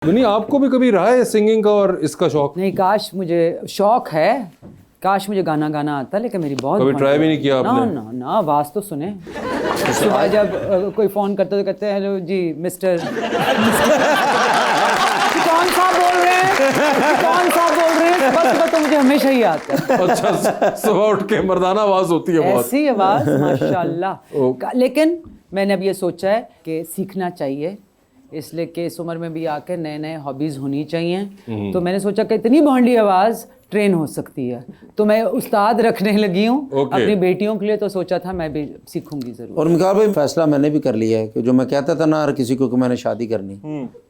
नहीं, आपको भी कभी रहा है सिंगिंग का और इसका शौक? नहीं, काश मुझे शौक है, काश मुझे गाना गाना आता, लेकिन मेरी बहुत कभी ट्राई भी नहीं किया आपने? ना ना ना, आवाज़ तो सुने। सुबह जब कोई फ़ोन करते तो कहते हैं हेलो जी मिस्टर कौन सा बोल रहे हैं, कौन सा बोल रहे हैं, बस तो मुझे हमेशा ही आता है। अच्छा, सुबह उठ के मर्दाना आवाज़ होती है बहुत। ऐसी आवाज़ माशाल्लाह। लेकिन मैंने अब ये सोचा है कि सीखना चाहिए, इसलिए कि इस उम्र में भी आकर नए नए हॉबीज़ होनी चाहिए। तो मैंने सोचा कि इतनी भोंडी आवाज़ ट्रेन हो सकती है, तो मैं उस्ताद रखने लगी हूँ अपनी बेटियों के लिए। तो सोचा था मैं भी सीखूंगी ज़रूर। और मिकाल भाई, फैसला मैंने भी कर लिया है कि जो मैं कहता था ना हर किसी को कि मैंने शादी करनी,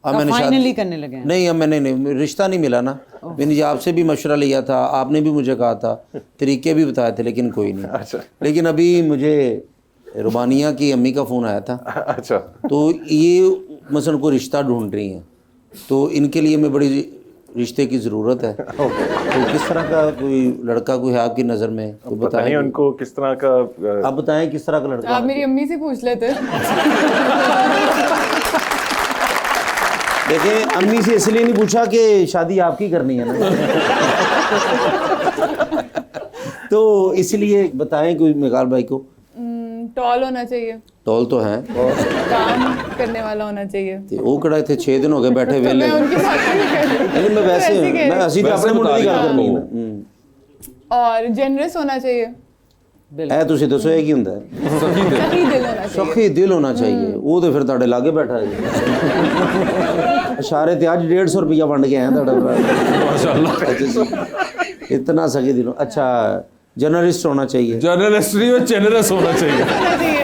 अब मैंने फाइनली करने लगे हैं। नहीं, अब मैंने नहीं, रिश्ता नहीं मिला ना। मैंने जी आपसे भी मशवरा लिया था, आपने भी मुझे कहा था, तरीके भी बताए थे, लेकिन कोई नहीं। अच्छा। लेकिन अभी मुझे रुबानिया की अम्मी का फ़ोन आया था। अच्छा। तो ये मसलन कोई रिश्ता ढूंढ रही हैं, तो इनके लिए मैं बड़ी रिश्ते की ज़रूरत है। तो किस तरह का कोई लड़का कोई है आपकी नज़र में? तो बताइए उनको किस तरह का। आप बताएं किस तरह का लड़का। आप मेरी अम्मी से पूछ लेते। देखिए, अम्मी से इसलिए नहीं पूछा कि शादी आपकी करनी है ना। तो इसलिए बताएं कोई मिकाल भाई को। टॉल होना चाहिए, टॉल तो हैं, और काम करने वाला होना चाहिए। वो कड़ा थे 6 दिन हो गए बैठे वेले। मैं उनकी बात नहीं कर रही। नहीं, मैं वैसे मैं हंसी तो अपने मुंडे की गल करनी है ना। और जेनरस होना चाहिए, ऐ तुसी दसो ये की हुंदा है? सही दिल होना चाहिए। सखी दिल होना चाहिए। वो तो फिर ਤੁਹਾਡੇ लागे बैठा है। इशारे ते आज 150 रुपया वंड के आए ਤੁਹਾਡਾ माशाल्लाह। इतना सखी दिल। अच्छा, जर्नलिस्ट होना चाहिए। जर्नलिस्ट नहीं, जेनरस होना चाहिए।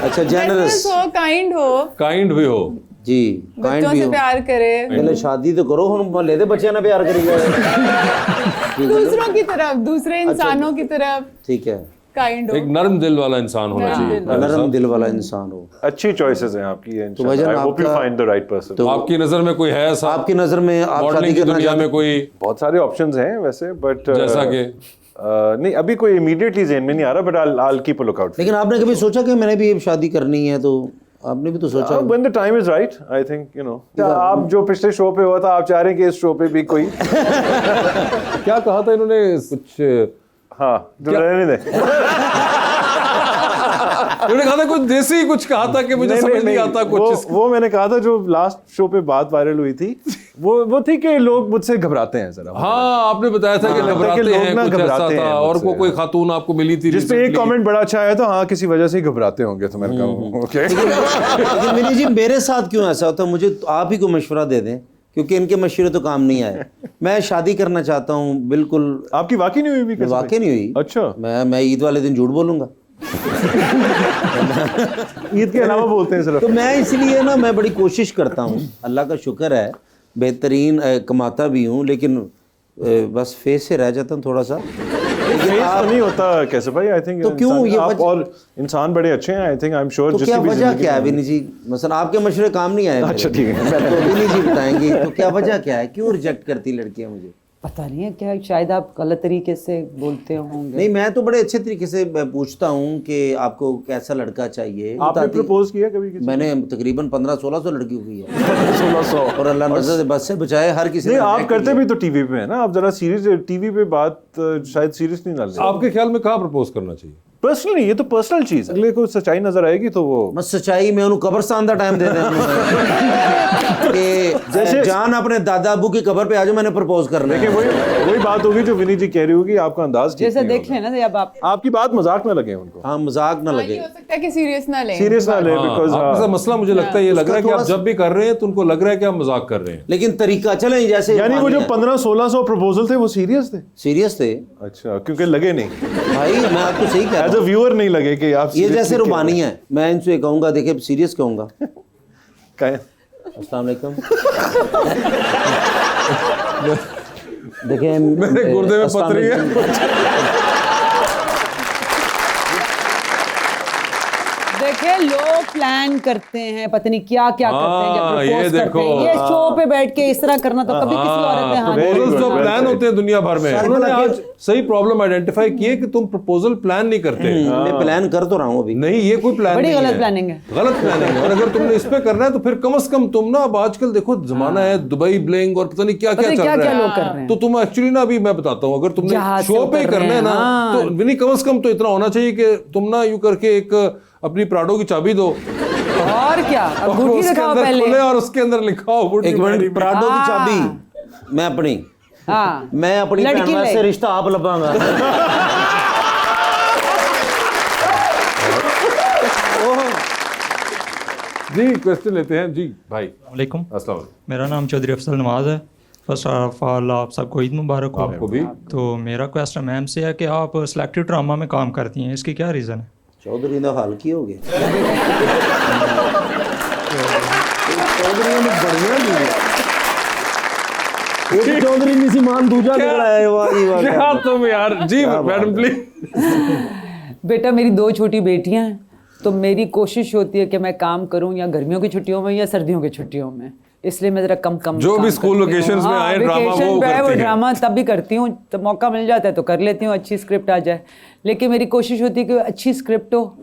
अच्छा, जेनरस हो, काइंड हो, काइंड भी हो जी, काइंड बच्चों भी से हो। प्यार करे, पहले शादी तो करो, हम मोहल्ले दे बच्चों ने प्यार करेंगे। दूसरों की तरफ, दूसरे इंसानों की तरफ ठीक है, काइंड हो। एक नरम दिल वाला इंसान होना चाहिए। नरम दिल वाला इंसान हो। अच्छी चॉइसेस हैं आपकी। तो भाईजान, आई होप यू आपका- फाइंड द राइट पर्सन। तो आपकी नजर में कोई है ऐसा? आपकी नजर में आप शादी मॉडलिंग की करना दुनिया चाहते में कोई बहुत सारे ऑप्शंस हैं वैसे, बट जैसा कि नहीं अभी कोई इमीडिएटली ज़हन में नहीं आ रहा, but I keep a look out. लेकिन आपने कभी सोचा कि मैंने भी शादी करनी है? तो आपने भी तो सोचा। When the time is right, I think you know. आप जो पिछले शो पे हुआ था, आप चाह रहे हैं कि इस शो पे भी कोई क्या कहा था इन्होंने कुछ? हाँ, जो रहने दे। इन्होंने कहा था कुछ देसी, कुछ कहा था कि मुझे समझ नहीं आता कुछ। वो मैंने कहा था जो लास्ट शो पे बात वायरल हुई थी, वो थी कि लोग मुझसे घबराते हैं जरा। हाँ, आपने बताया था कि घबराते हैं, ना कुछ ऐसा घबराते हैं था। और मुझसे, कोई खातून आपको मिली थी जिस पे एक recently? कमेंट बड़ा अच्छा आया था, हाँ किसी वजह से ही घबराते होंगे, तो मैंने कहा ओके। लेकिन मिनी जी, मेरे साथ क्यों ऐसा होता? मुझे आप ही को मशवरा दे दें, क्योंकि इनके मशवरे तो काम नहीं आए। मैं शादी करना चाहता हूँ, बिल्कुल। आपकी वाकई नहीं हुई? भी वाकई नहीं हुई। अच्छा। मैं ईद वाले दिन झूठ बोलूंगा? ईद के अलावा बोलते हैं सिर्फ। तो मैं इसलिए ना, मैं बड़ी कोशिश करता हूँ, अल्लाह का शुक्र है, बेहतरीन कमाता भी हूँ, लेकिन बस फेस से रह जाता हूँ थोड़ा सा। फेस तो नहीं होता कैसे भाई? आई थिंक तो क्यों ये आप और इंसान बड़े अच्छे हैं। I think I am sure. तो क्या वजह क्या है विनी जी? मसलन आपके मशवरे काम नहीं आए। अच्छा, ठीक है। तो विनी जी बताएंगे तो क्या वजह क्या है, क्यों रिजेक्ट करती लड़कियां मुझे? पता नहीं है क्या, शायद आप गलत तरीके से बोलते होंगे। नहीं, मैं तो बड़े अच्छे तरीके से पूछता हूँ कि आपको कैसा लड़का चाहिए। आपने प्रपोज किया कभी किसी? मैंने तकरीबन 1500-1600 लड़की हुई है। 1600। और अल्लाह नजर से बस से बचाए, हर किसी नहीं, ने आप reject करते किया। भी तो टीवी पे है ना। आप जरा सीरीज टीवी पे बात शायद सीरियस नहीं डाल रहे। आपके ख्याल में कहाँ प्रपोज करना चाहिए? पर्सनल नहीं, ये तो पर्सनल चीज है। अगले को सच्चाई नजर आएगी तो वो बस सच्चाई में उन्होंने कब्रस्तान का टाइम दे दें कि जैसे जान अपने दादा अबू की कब्र पे आ जाओ, मैंने प्रपोज करना है। देखिए, वही बात होगी जो विनी जी कह रही होगी। आपका अंदाज ठीक जैसे नहीं देख होगा। लेना जब आप आपकी बात मजाक ना लगे उनको। हाँ, मजाक ना लगे। ये हो सकता है कि सीरियस ना लें। सीरियस ना ले, बिकॉज आपके साथ मसला मुझे लगता है ये लग रहा है कि आप जब भी कर रहे हैं तो उनको लग रहा है कि आप मजाक कर रहे हैं। लेकिन तरीका चलें जैसे यानी वो जो 1500-1600 प्रपोजल थे वो सीरियस थे? सीरियस थे अच्छा, क्योंकि लगे नहीं। भाई, मैं आपको सही कह रहा एज अ हूँ। व्यूअर नहीं लगे कि आप ये seriously जैसे कह रहे रुबानी है, मैं इनसे कहूँगा, देखिए सीरियस कहूँगा। हैं। अस्सलाम वालेकुम। देखिए, मेरे गुर्दे में अस्सलाम पथरी है। वालेकुम। देखे लोग प्लान करते हैं, पता नहीं क्या क्या करते हैं, जब ये प्रपोज करते देखो। हैं, ये शो पे बैठ के इस तरह करना, तो कभी किसी औरत ने हाथ नहीं प्रपोजल्स जो well प्लान होते हैं दुनिया भर में, उन्होंने आज सही प्रॉब्लम आइडेंटिफाई की है कि तुम प्रपोजल प्लान नहीं करते। मैं प्लान कर तो रहा हूँ अभी। नहीं, ये कोई प्लान बड़ी नहीं गलत है, प्लानिंग है। गलत प्लानिंग है। और अगर तुमने इस पे करना है तो फिर कम से कम तुम ना, अब आजकल देखो जमाना है दुबई ब्लिंग और पता नहीं क्या क्या चल क्या रहा लोग कर रहे है, हैं। तो तुम एक्चुअली ना, अभी मैं बताता हूँ, अगर तुमने जहाज से शो पे उतर करना रहे है ना, हैं, हाँ। तो नहीं, कम से कम तो इतना होना चाहिए कि तुम ना यूं करके एक अपनी प्राडो की चाबी दो और क्या, अब और अंगूठी उसके दिखाओ अंदर पहले। खुले और उसके अंदर लिखाओ would एक you marry minute, me? Prado की चाबी मैं अपनी, हाँ, मैं अपनी लड़की बहन ले। से रिश्ता आप लबांगा। जी क्वेश्चन लेते हैं जी भाई। वालेकुम, अस्सलाम वालेकुम। मेरा नाम चौधरी अफसल नवाज़ है। फर्स्ट ऑफ ऑल आप सबको ईद मुबारक हो। आपको भी। तो मेरा क्वेश्चन मैम से है कि आप सिलेक्टिव ड्रामा में काम करती हैं, इसकी क्या रीज़न है? चौधरी ने हाल की हो गया। चौधरी ने बढ़िया दी है। एक चौधरी नहीं मान दूजा निकला है, वाह जी वाह। क्या तुम यार, जी मैडम प्लीज। बेटा, मेरी 2 छोटी बेटियां हैं, तो मेरी कोशिश होती है कि मैं काम करूं या गर्मियों की छुट्टियों में या सर्दियों की छुट्टियों में, इसलिए मैं जरा कम जो काम भी स्कूल करती हूँ। लोकेशंस में आए ड्रामा वेकेशन वो पे है, करती हैं। ड्रामा तब भी करती हूँ, तो मौका मिल जाता है तो कर लेती हूँ, अच्छी स्क्रिप्ट आ जाए। लेकिन मेरी कोशिश होती है कि अच्छी स्क्रिप्ट हो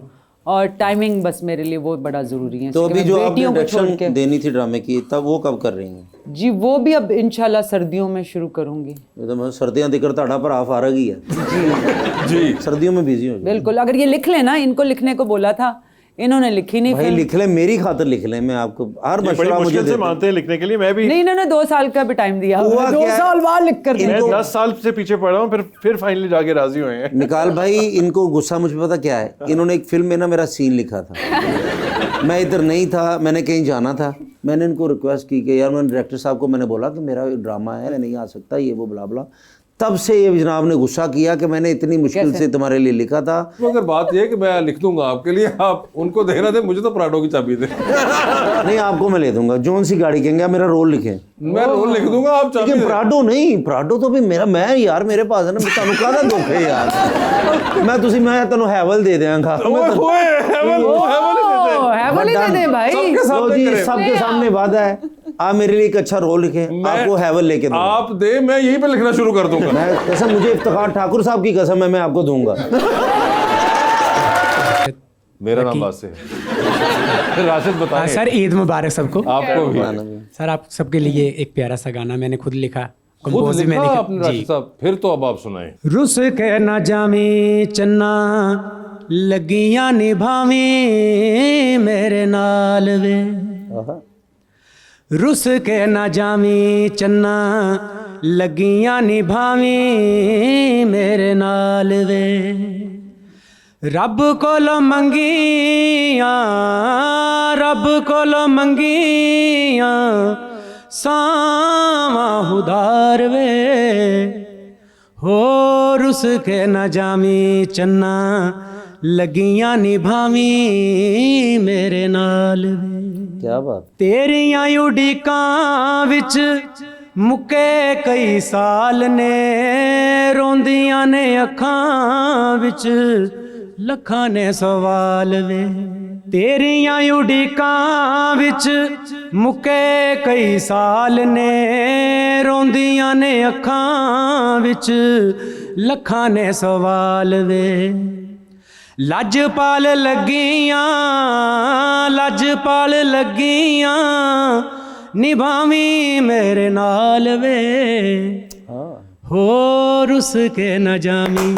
और टाइमिंग, बस मेरे लिए वो बड़ा ज़रूरी है। तो क्योंकि अभी मैं जो आपने बेटियों को छोड़ के, डायरेक्शन देनी थी ड्रामे की, तब वो कब कर रही हैं? जी वो भी अब इंशाल्लाह सर्दियों में शुरू करूँगी। ये तो मैं सर्दियां दिक्कत ताड़ा पर आ फारग ही है जी सर्दियों में बिजी हो जाओ। बिल्कुल, अगर ये लिख लेना, इनको लिखने को बोला था, इन्होंने लिखी नहीं। भाई फिल्म लिख ले, मेरी खातिर लिख ले, मैं आपको हर बड़ी मशवरा मुझे मुश्किल से देते मानते हैं लिखने के लिए। मैं भी नहीं, इन्होंने 2 साल का भी टाइम दिया, हुआ 2 क्या है? साल बाद लिख कर मैं दिया। 10 साल से पीछे पड़ा हूँ, फिर फाइनली जाके राजी हुए हैं। निकाल भाई, इनको गुस्सा मुझे पता क्या है, इन्होंने एक फिल्म में ना मेरा सीन लिखा था, मैं इधर नहीं था, मैंने कहीं जाना था, मैंने इनको रिक्वेस्ट की कि यार, मैंने डायरेक्टर साहब को मैंने बोला कि मेरा ड्रामा है, मैं नहीं आ सकता, ये वो बुला बुला। तब से ये जनाब ने गुस्सा किया कि मैंने इतनी मुश्किल से तुम्हारे लिए लिखा था। मगर बात ये है कि मैं लिख दूंगा आपके लिए, आप उनको देना दे, मुझे तो प्राडो की चाबी दे। नहीं, आपको मैं ले दूंगा, जोन सी गाड़ी कहेंगे, आप मेरा रोल लिखें। मैं रोल लिख दूंगा, आप चाबी लेकिन दे। प्राडो नहीं, प्राडो तो भी मेरा, मैं यार मेरे पास है ना, मैं कादा धोखे यार। मैं तेन हैवल दे देंगा। ओए, हेवन ही दे दे। हैवल ही दे दे भाई। सबके सामने जी, करें। सबके सामने वादा है, आप मेरे लिए एक अच्छा रोल लिखें, आपको हैवल लेके दूंगा। आप दे, मैं यहीं पे लिखना शुरू कर दूंगा। मैं कसम, मुझे इफ्तिखार ठाकुर साहब की कसम है, मैं आपको दूंगा। मेरा नाम बासे है। फिर राशिद बताएं। सर ईद मुबारक सबको। आपको भी। सर आप सबके लिए एक प्यारा सा गाना मैंने खुद लिखा, खुद कंपोज भी लिखा मैंने आपने राशिद साहब? फिर तो अब आप सुनाएं। रुस के ना जामी चन्ना लगियां निभावी मेरे नाल वे, रुस के ना जामी चन्ना लगियां निभावी मेरे नाल वे, रब कोलो मंगियां, रब कोलो मंगियां सावा उधार वे, हो रुस के न जामी चन्ना लगियां निभावी मेरे नाल वे, क्या बात। तेरियां उड़ीकां विच मुके कई साल ने, रोंदियां ने अखां विच लखां ने सवाल वे, तेरियां उड़ीकां विच मुके कई साल ने, रोंदियां ने अखां विच लखां ने सवाल वे, लजपाल लगियां, लजपाल लगियां निभावी मेरे नाल वे, हो रुस के न जामी।